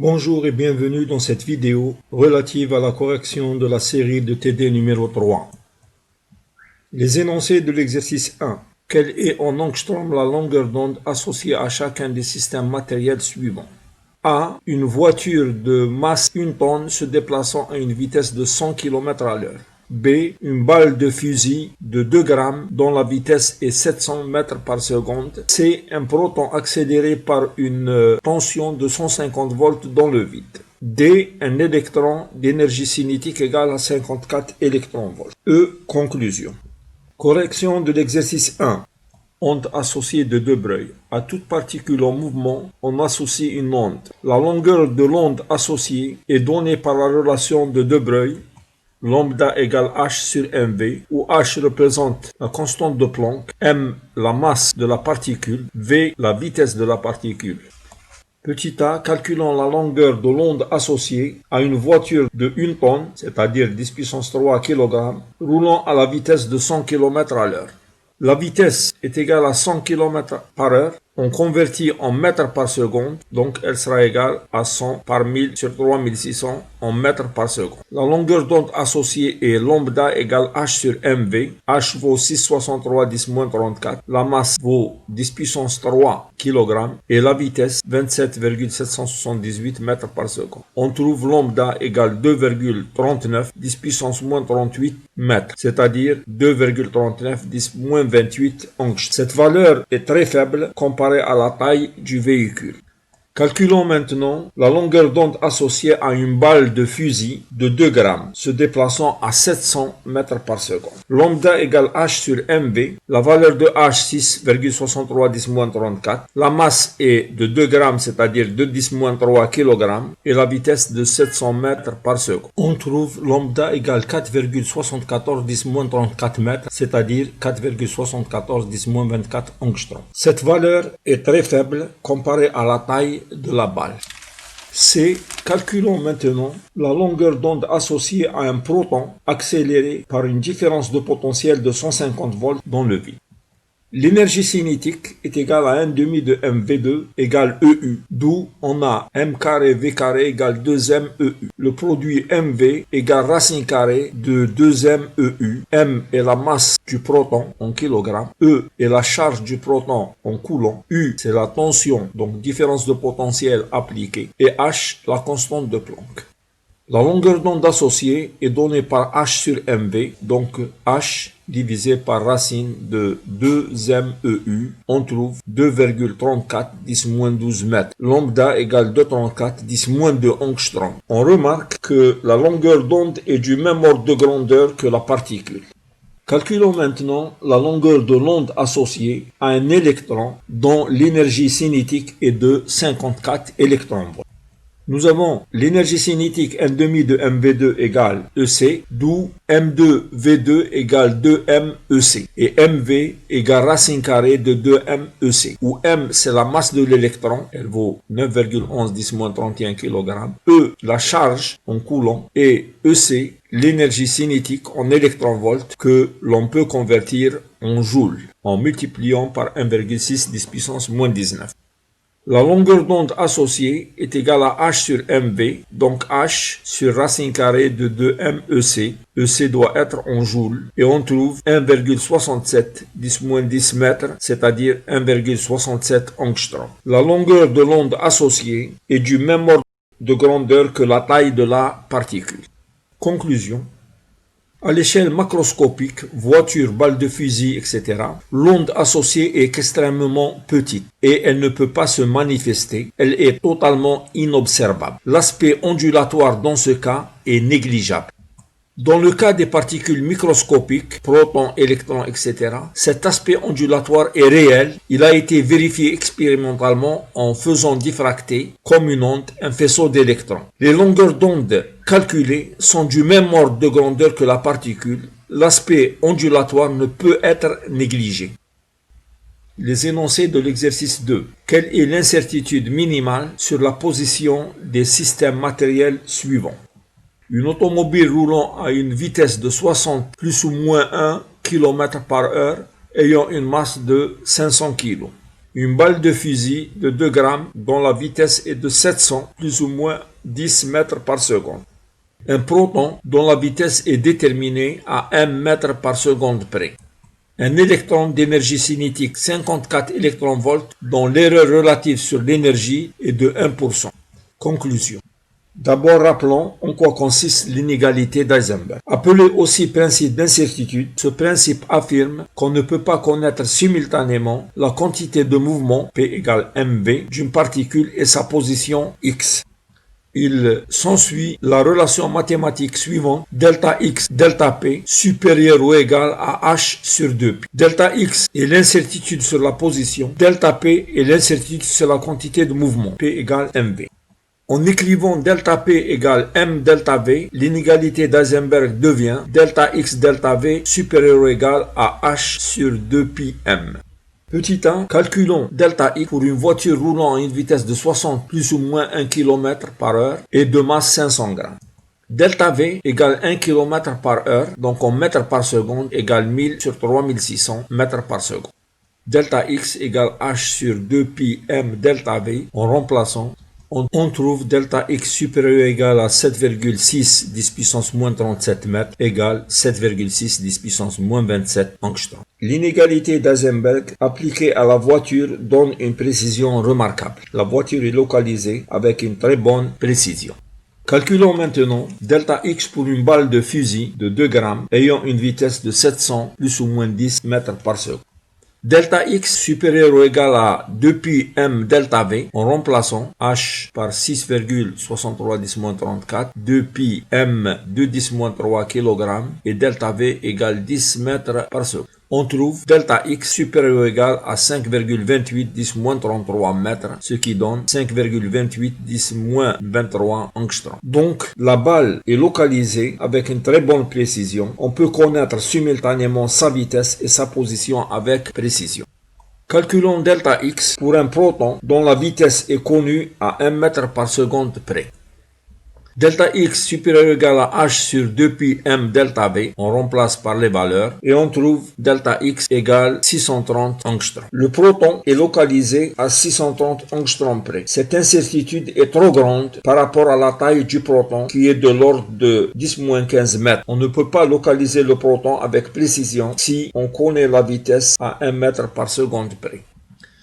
Bonjour et bienvenue dans cette vidéo relative à la correction de la série de TD numéro 3. Les énoncés de l'exercice 1. Quelle est en angstrom la longueur d'onde associée à chacun des systèmes matériels suivants? A. Une voiture de masse 1 tonne se déplaçant à une vitesse de 100 km à l'heure. B. Une balle de fusil de 2 grammes dont la vitesse est 700 mètres par seconde. C. Un proton accéléré par une tension de 150 volts dans le vide. D. Un électron d'énergie cinétique égale à 54 électronvolts. E. Conclusion. Correction de l'exercice 1. Onde associée de De Broglie. À toute particule en mouvement, on associe une onde. La longueur de l'onde associée est donnée par la relation de De Broglie, lambda égale h sur mv, où h représente la constante de Planck, m la masse de la particule, v la vitesse de la particule. Petit a, calculons la longueur de l'onde associée à une voiture de 1 tonne, c'est-à-dire 10 puissance 3 kg, roulant à la vitesse de 100 km à l'heure. La vitesse est égale à 100 km par heure. On convertit en mètres par seconde, donc elle sera égale à 100 par 1000 sur 3600 en mètres par seconde. La longueur d'onde associée est lambda égale h sur mv. H vaut 6,63 10-34. La masse vaut 10 puissance 3 kg et la vitesse 27,778 mètres par seconde. On trouve lambda égale 2,39 10 puissance moins 38 mètres, c'est-à-dire 2,39 10 moins 28 angstroms. Cette valeur est très faible comparée à la taille du véhicule. Calculons maintenant la longueur d'onde associée à une balle de fusil de 2 grammes se déplaçant à 700 mètres par seconde. Lambda égale h sur mv, la valeur de h 6,63 10-34, la masse est de 2 grammes, c'est-à-dire de 10-3 kg, et la vitesse de 700 mètres par seconde. On trouve lambda égale 4,74 10-34 mètres, c'est-à-dire 4,74 10-24 angstroms. Cette valeur est très faible comparée à la taille de la balle. C. Calculons maintenant la longueur d'onde associée à un proton accéléré par une différence de potentiel de 150 volts dans le vide. L'énergie cinétique est égale à 1 demi de mv2 égale EU, d'où on a m carré v carré égale 2m EU. Le produit mv égale racine carrée de 2m EU. M est la masse du proton en kilogrammes, E est la charge du proton en coulomb, U c'est la tension, donc différence de potentiel appliquée, et H la constante de Planck. La longueur d'onde associée est donnée par h sur mv, donc h divisé par racine de 2m EU, on trouve 2,34 10-12 mètres. Lambda égale 2,34 10-2 angstroms. On remarque que la longueur d'onde est du même ordre de grandeur que la particule. Calculons maintenant la longueur de l'onde associée à un électron dont l'énergie cinétique est de 54 électronvolts. Nous avons l'énergie cinétique 1 demi de mv2 égale EC, d'où m2v2 égale 2mEc, et mv égale racine carrée de 2mEc, où m c'est la masse de l'électron, elle vaut 9,11 10-31 kg, E la charge en coulomb, et EC l'énergie cinétique en électronvolts que l'on peut convertir en joules en multipliant par 1,6 10 puissance moins 19. La longueur d'onde associée est égale à h sur mv, donc h sur racine carrée de 2mEc. EC doit être en joules, et on trouve 1,67 10-10 mètres, c'est-à-dire 1,67 angstroms. La longueur de l'onde associée est du même ordre de grandeur que la taille de la particule. Conclusion. À l'échelle macroscopique, voiture, balle de fusil, etc., l'onde associée est extrêmement petite et elle ne peut pas se manifester, elle est totalement inobservable. L'aspect ondulatoire dans ce cas est négligeable. Dans le cas des particules microscopiques, protons, électrons, etc., cet aspect ondulatoire est réel. Il a été vérifié expérimentalement en faisant diffracter, comme une onde, un faisceau d'électrons. Les longueurs d'onde calculées sont du même ordre de grandeur que la particule. L'aspect ondulatoire ne peut être négligé. Les énoncés de l'exercice 2. Quelle est l'incertitude minimale sur la position des systèmes matériels suivants? Une automobile roulant à une vitesse de 60 plus ou moins 1 km par heure ayant une masse de 500 kg. Une balle de fusil de 2 grammes dont la vitesse est de 700 plus ou moins 10 mètres par seconde. Un proton dont la vitesse est déterminée à 1 mètre par seconde près. Un électron d'énergie cinétique 54 électronvolts dont l'erreur relative sur l'énergie est de 1%. Conclusion. D'abord, rappelons en quoi consiste l'inégalité d'Heisenberg. Appelé aussi principe d'incertitude, ce principe affirme qu'on ne peut pas connaître simultanément la quantité de mouvement, P égale mv, d'une particule et sa position x. Il s'ensuit la relation mathématique suivante, delta x, delta p, supérieur ou égal à h sur 2p. Delta x est l'incertitude sur la position, delta p est l'incertitude sur la quantité de mouvement, P égale mv. En écrivant delta P égale M delta V, l'inégalité d'Heisenberg devient delta X delta V supérieur ou égal à H sur 2pi M. Petit 1, calculons delta X pour une voiture roulant à une vitesse de 60 plus ou moins 1 km par heure et de masse 500 grammes. Delta V égale 1 km par heure, donc en mètres par seconde égale 1000 sur 3600 mètres par seconde. Delta X égale H sur 2pi M delta V en remplaçant. On trouve delta x supérieur ou égal à 7,6 10 puissance moins 37 mètres égale 7,6 10 puissance moins 27 angstrom. L'inégalité d'Heisenberg appliquée à la voiture donne une précision remarquable. La voiture est localisée avec une très bonne précision. Calculons maintenant delta x pour une balle de fusil de 2 grammes ayant une vitesse de 700 plus ou moins 10 mètres par seconde. Delta x supérieur ou égal à 2pi m delta v en remplaçant h par 6,63 10-34, 2pi m 2 10-3 kg et delta v égale 10 mètres par seconde. On trouve delta x supérieur ou égal à 5,28 10-33 mètres, ce qui donne 5,28 10-23 angstrom. Donc, la balle est localisée avec une très bonne précision. On peut connaître simultanément sa vitesse et sa position avec précision. Calculons delta x pour un proton dont la vitesse est connue à 1 mètre par seconde près. Delta x supérieur ou égal à h sur 2pi m delta v, on remplace par les valeurs et on trouve delta x égale 630 angstrom. Le proton est localisé à 630 angstrom près. Cette incertitude est trop grande par rapport à la taille du proton qui est de l'ordre de 10-15 mètres. On ne peut pas localiser le proton avec précision si on connaît la vitesse à 1 mètre par seconde près.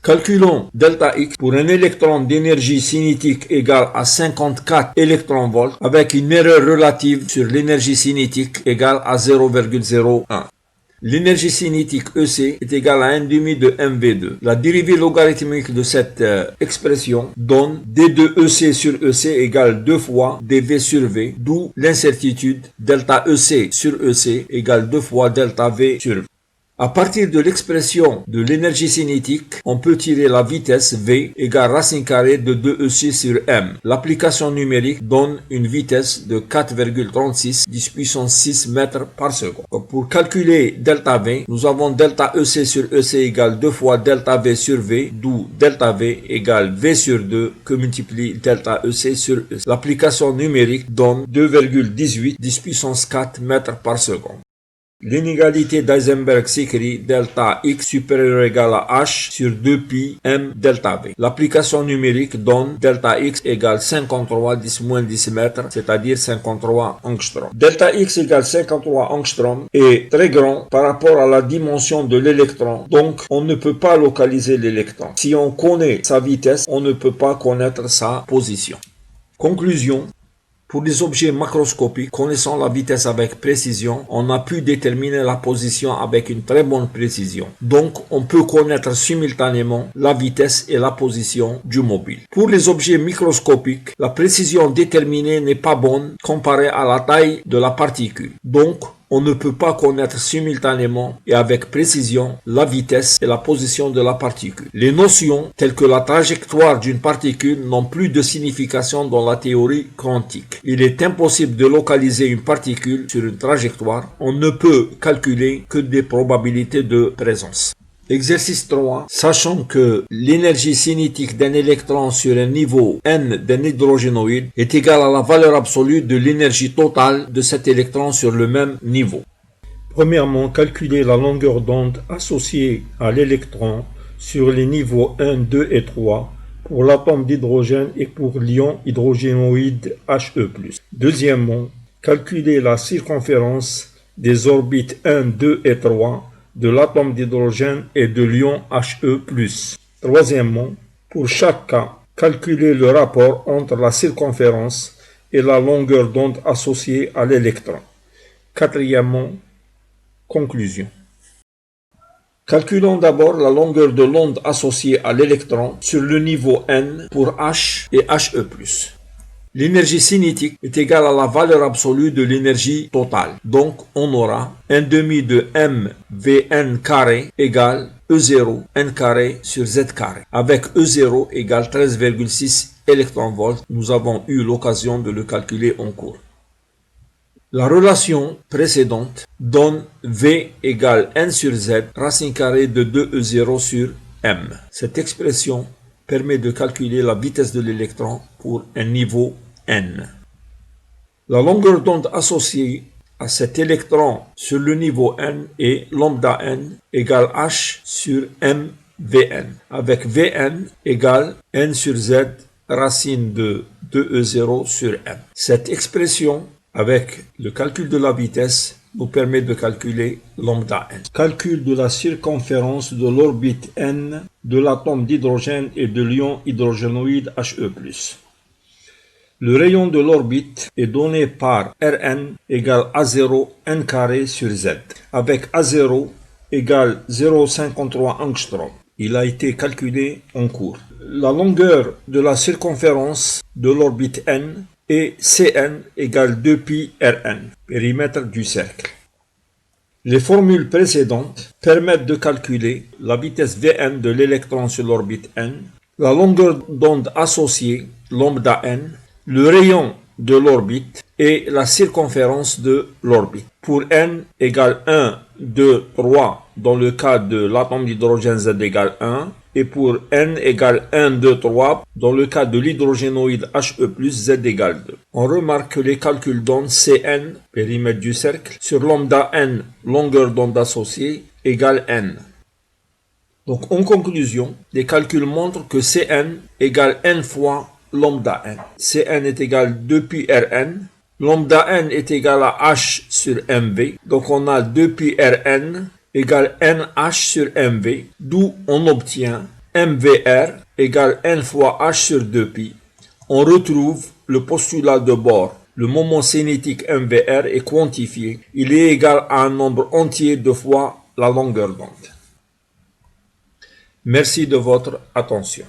Calculons delta x pour un électron d'énergie cinétique égale à 54 électronvolts avec une erreur relative sur l'énergie cinétique égale à 0,01. L'énergie cinétique EC est égale à 1 demi de mv2. La dérivée logarithmique de cette expression donne d2 EC sur EC égale 2 fois dv sur v, d'où l'incertitude delta EC sur EC égale 2 fois delta v sur v. À partir de l'expression de l'énergie cinétique, on peut tirer la vitesse v égale racine carrée de 2 EC sur m. L'application numérique donne une vitesse de 4,36 10 puissance 6 mètres par seconde. Pour calculer delta v, nous avons delta EC sur EC égale 2 fois delta v sur v, d'où delta v égale v sur 2 que multiplie delta EC sur EC. L'application numérique donne 2,18 10 puissance 4 mètres par seconde. L'inégalité d'Heisenberg s'écrit delta x supérieur ou égal à h sur 2pi m delta v. L'application numérique donne delta x égale 53 10-10 mètres, c'est-à-dire 53 angstrom. Delta x égale 53 angstrom est très grand par rapport à la dimension de l'électron, donc on ne peut pas localiser l'électron. Si on connaît sa vitesse, on ne peut pas connaître sa position. Conclusion. Pour les objets macroscopiques, connaissant la vitesse avec précision, on a pu déterminer la position avec une très bonne précision. Donc, on peut connaître simultanément la vitesse et la position du mobile. Pour les objets microscopiques, la précision déterminée n'est pas bonne comparée à la taille de la particule. Donc, on ne peut pas connaître simultanément et avec précision la vitesse et la position de la particule. Les notions telles que la trajectoire d'une particule n'ont plus de signification dans la théorie quantique. Il est impossible de localiser une particule sur une trajectoire. On ne peut calculer que des probabilités de présence. Exercice 3. Sachant que l'énergie cinétique d'un électron sur un niveau n d'un hydrogénoïde est égale à la valeur absolue de l'énergie totale de cet électron sur le même niveau. Premièrement, calculer la longueur d'onde associée à l'électron sur les niveaux 1, 2 et 3 pour l'atome d'hydrogène et pour l'ion hydrogénoïde He+. Deuxièmement, calculer la circonférence des orbites 1, 2 et 3 de l'atome d'hydrogène et de l'ion He+. Troisièmement, pour chaque cas, calculer le rapport entre la circonférence et la longueur d'onde associée à l'électron. Quatrièmement, conclusion. Calculons d'abord la longueur de l'onde associée à l'électron sur le niveau n pour H et He+. L'énergie cinétique est égale à la valeur absolue de l'énergie totale. Donc, on aura 1/2 de mVn carré égale E0 n carré sur Z carré. Avec E0 égale 13,6 électronvolts. Nous avons eu l'occasion de le calculer en cours. La relation précédente donne V égale n sur Z racine carrée de 2E0 sur m. Cette expression permet de calculer la vitesse de l'électron pour un niveau n. La longueur d'onde associée à cet électron sur le niveau n est lambda n égale h sur m Vn, avec Vn égale n sur Z racine de 2E0 sur m. Cette expression avec le calcul de la vitesse nous permet de calculer lambda n. Calcul de la circonférence de l'orbite n de l'atome d'hydrogène et de l'ion hydrogénoïde He+. Le rayon de l'orbite est donné par Rn égale A0 n carré sur Z, avec A0 égale 0,53 angstrom. Il a été calculé en cours. La longueur de la circonférence de l'orbite n et Cn égale 2pi Rn, périmètre du cercle. Les formules précédentes permettent de calculer la vitesse Vn de l'électron sur l'orbite n, la longueur d'onde associée, lambda n, le rayon de l'orbite et la circonférence de l'orbite. Pour n égale 1, 2, 3 dans le cas de l'atome d'hydrogène Z égale 1, et pour n égale 1, 2, 3 dans le cas de l'hydrogénoïde He+, Z égale 2. On remarque que les calculs donnent Cn, périmètre du cercle, sur lambda n, longueur d'onde associée, égale n. Donc en conclusion, les calculs montrent que Cn égale n fois lambda n. Cn est égal 2pi Rn. Lambda n est égal à h sur mv. Donc on a 2pi Rn égale nh sur mv, d'où on obtient mvr égale n fois h sur 2pi. On retrouve le postulat de Bohr. Le moment cinétique mvr est quantifié. Il est égal à un nombre entier de fois la longueur d'onde. Merci de votre attention.